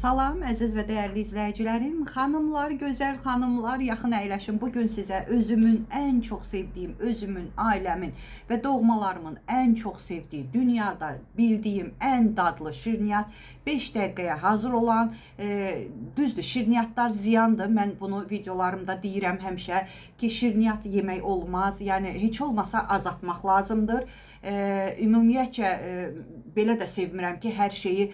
Salam, əziz və dəyərli izləyicilərim, xanımlar, gözəl xanımlar, yaxın əyləşin. Bugün sizə özümün ən çox sevdiyim, özümün, ailəmin və doğmalarımın ən çox sevdiyi, dünyada bildiyim ən dadlı şirniyyat 5 dəqiqəyə hazır olan, düzdür, şirniyyatlar ziyandır. Mən bunu videolarımda deyirəm həmişə ki, şirniyyat yemək olmaz, yəni heç olmasa azaltmaq lazımdır. Ümumiyyətcə, belə də sevmirəm ki, hər şeyi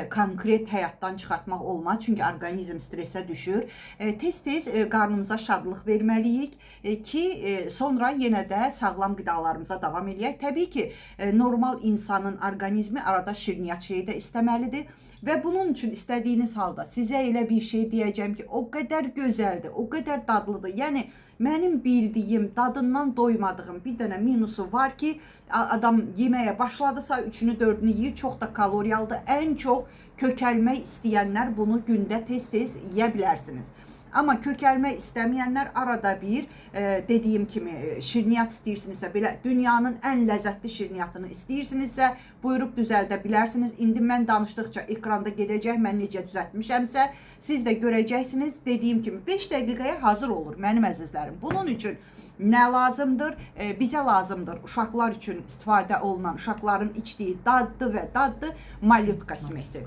konkret həyatdan çıxartmaq olmaz. Çünki orqanizm stresə düşür. Tez-tez qarnımıza şadlıq verməliyik ki, sonra yenə də sağlam qidalarımıza davam eləyək. Təbii ki, normal insanın orqanizmi arada şirniyyat şeyi də istəməlidir. Və bunun üçün istədiyiniz halda sizə elə bir şey deyəcəm ki, o qədər gözəldir, o qədər dadlıdır. Yəni, mənim bildiyim, dadından doymadığım bir dənə minusu var ki, adam yeməyə başladısa 3-ünü 4-ünü yeyir, çox da kaloriyalıdır. Ən çox kökəlmək istəyənlər bunu gündə tez-tez yeyə bilərsiniz. Amma kökəlmək istəməyənlər arada bir, dediyim kimi, şirniyyat istəyirsinizsə, belə dünyanın ən ləzzətli şirniyyatını istəyirsinizsə, buyurub düzəldə bilərsiniz. İndi mən danışdıqca ekranda gedəcək, mən necə düzəltmişəmsə, siz də görəcəksiniz. Dediyim kimi 5 dəqiqəyə hazır olur mənim əzizlərim. Bunun üçün nə lazımdır? Bizə lazımdır uşaqlar üçün istifadə olunan, uşaqların içdiyi dadlı və dadlı malyotka smesi.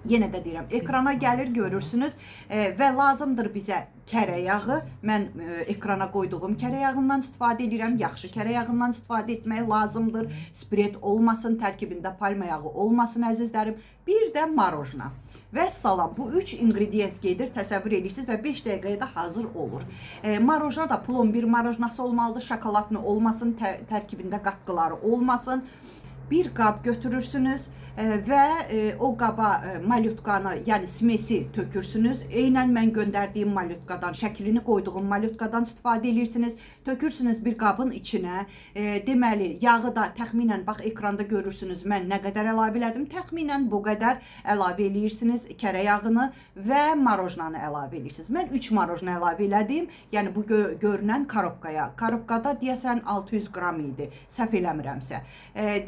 Yenə də deyirəm, ekrana gəlir, görürsünüz və lazımdır bizə kərə yağı. Mən ekrana qoyduğum kərə yağından istifadə edirəm. Yaxşı kərə yağından istifadə etmək lazımdır. Spiret olmasın, tərkibində palma yağı olmasın əzizlərim. Bir də marojna. Və salam, bu 3 ingredient gedir, təsəvvür edirsiniz və 5 dəqiqəyə də hazır olur. Marojna da plombir marojnası olmalıdır, şokoladlı olmasın, tərkibində qatqıları olmasın. Bir qab götürürsünüz və o qaba malyotkanı, yəni smesi tökürsünüz. Eynən mən göndərdiyim malyotkadan, şəklini qoyduğum malyotkadan istifadə edirsiniz. Tökürsünüz bir qabın içinə. Deməli, yağı da təxminən, bax ekranda görürsünüz mən nə qədər əlavə elədim. Təxminən bu qədər əlavə eləyirsiniz kərə yağını və marojnanı əlavə eləyirsiniz. Mən 3 marojna əlavə elədim. Yəni bu görünən korobkaya. Korobkada deyəsən 600 qram idi, səhv eləmirəmsə.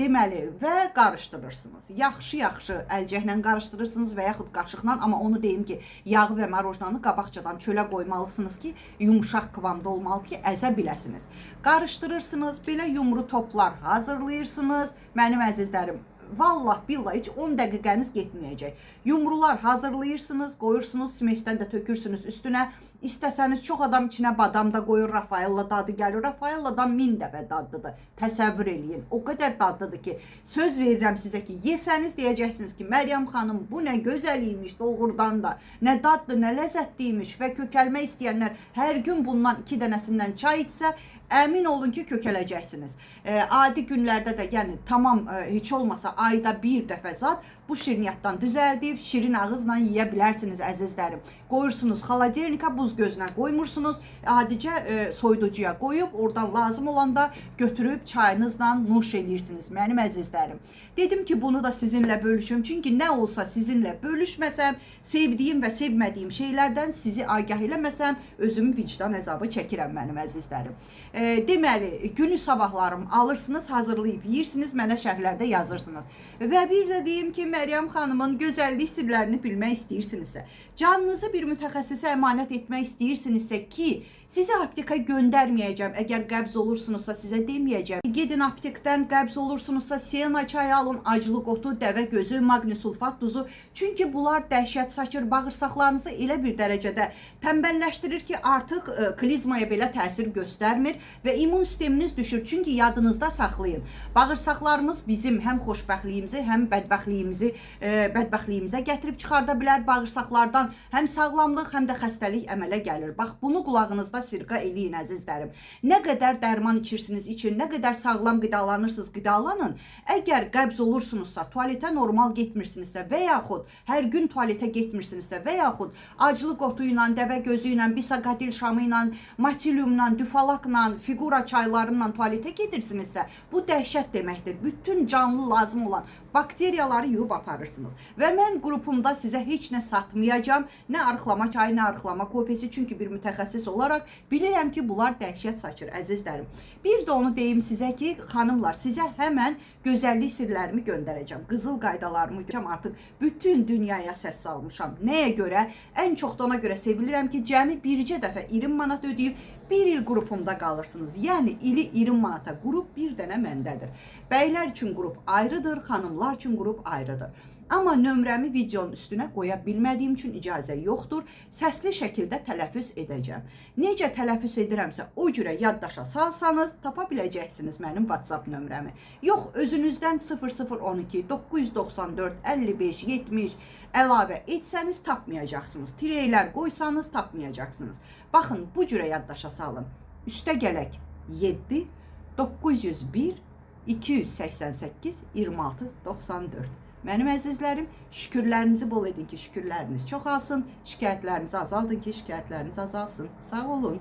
Deməli, və qarışdırırsınız. Yaxşı-yaxşı əlcəklə qarışdırırsınız və yaxud qaşıqla, amma onu deyim ki, yağı və marojnanı qabaqcadan çölə qoymalısınız ki, yumuşaq kıvamda olmalı ki, əzə biləsiniz. Qarışdırırsınız, belə yumru toplar hazırlayırsınız. Mənim əzizlərim, vallah billah heç 10 dəqiqəniz getməyəcək. Yumrular hazırlayırsınız, qoyursunuz, smesdən də tökürsünüz üstünə. İstəsəniz çox adam içinə badam da qoyur, Rafaella dadı gəlir. Rafaelladan 1000 dəfə dadlıdır. Təsəvvür eləyin. O qədər dadlıdır ki, söz verirəm sizə ki, yesəniz deyəcəksiniz ki, Məryəm xanım bu nə gözəl imiş doğrudan da. Nə dadlı, nə ləzzətliymiş və kökəlmək istəyənlər hər gün bundan 2 dənəsindən çay içsə, əmin olun ki, kökələcəksiniz. Adi günlərdə də, yəni tamam heç olmasa ayda bir dəfə zat bu şirniyyatdan düzəldib, şirin ağızla yeyə bilərsiniz əzizlərim. Qoyursunuz xaladelnika, buz gözünə qoymursunuz, adicə soyuducuya qoyub, oradan lazım olanda götürüb çayınızla nuş edirsiniz mənim əzizlərim. Dedim ki, bunu da sizinlə bölüşüm, çünki nə olsa sizinlə bölüşməsəm, sevdiyim və sevmədiyim şeylərdən sizi agah eləməsəm, özümü vicdan əzabı çəkirəm mənim əzizlərim. Deməli, günü sabahlarım alırsınız, hazırlayıb yeyirsiniz, mənə şərhlərdə yazırsınız. Və bir də deyim ki, Məryəm xanımın gözəllik sirlərini bilmək istəyirsinizsə, canınızı bir mütəxəssisə əmanət etmək istəyirsinizsə ki, sizi apteka göndərməyəcəm. Əgər qəbz olursunuzsa sizə deməyəcəm. Gedin aptekdən, qəbz olursunuzsa siyana çayı alın, aclıq otu, dəvə gözü, maqni sulfat duzu. Çünki bunlar dəhşət saçır, bağırsaqlarınızı elə bir dərəcədə tənbəlləşdirir ki, artıq klizmaya belə təsir göstərmir və immun sisteminiz düşür. Çünki yadınızda saxlayın. Bağırsaqlarımız bizim həm xoşbəxtliyimizi, həm bədbəxtliyimizə gətirib çıxarda bilər. Bağırsaqlardan həm sağlamlıq, həm də xəstəlik əmələ gəlir. Bax, bunu qulağınızda sirqa eləyin əzizlərim. Nə qədər dərman içirsiniz için, nə qədər sağlam qidalanırsınız, qidalanın. Əgər qəbz olursunuzsa, tualetə normal getmirsinizsə və yaxud hər gün tualetə getmirsinizsə və yaxud aclıq otu ilə, dəvə gözü ilə, bisaqatil şamı ilə, matiliumla, düfalakla, figura çaylarıyla tualetə gedirsinizsə, bu dəhşət deməkdir. Bütün canlı lazım olan bakteriyaları yuyub aparırsınız. Və mən qrupumda sizə heç nə satmayacağam. Nə arıqlama çayı, nə arıqlama kofesi. Çünki bir mütəxəssis olaraq bilirəm ki, bunlar dəhşət saçır, əzizlərim. Bir də onu deyim sizə ki, xanımlar, sizə həmən gözəllik sirlərimi göndərəcəm. Qızıl qaydalarımı görəcəm. Artıq bütün dünyaya səs salmışam. Nəyə görə? Ən çox da ona görə sevilirəm ki, cəmi bircə dəfə 20 manat ödəyib, bir il qrupumda qalırsınız. Yəni ili 20 manata qrup bir dənə məndədir. Bəylər üçün qrup ayrıdır, xanımlar üçün qrup ayrıdır. Amma nömrəmi videonun üstünə qoya bilmədiyim üçün icazə yoxdur. Səsli şəkildə tələffüz edəcəm. Necə tələffüz edirəmsə, o cürə yaddaşa salsanız, tapa biləcəksiniz mənim WhatsApp nömrəmi. Yox, özünüzdən 0012 994 55 70 əlavə etsəniz tapmayacaqsınız. Tireylər qoysanız tapmayacaqsınız. Baxın, bu cürə yaddaşa salın. Üstə gələk 7 901 288 26 94. Mənim əzizlərim, şükürlərinizi bol edin ki, şükürləriniz çoxalsın, şikayətlərinizi azaldın ki, şikayətləriniz azalsın. Sağ olun.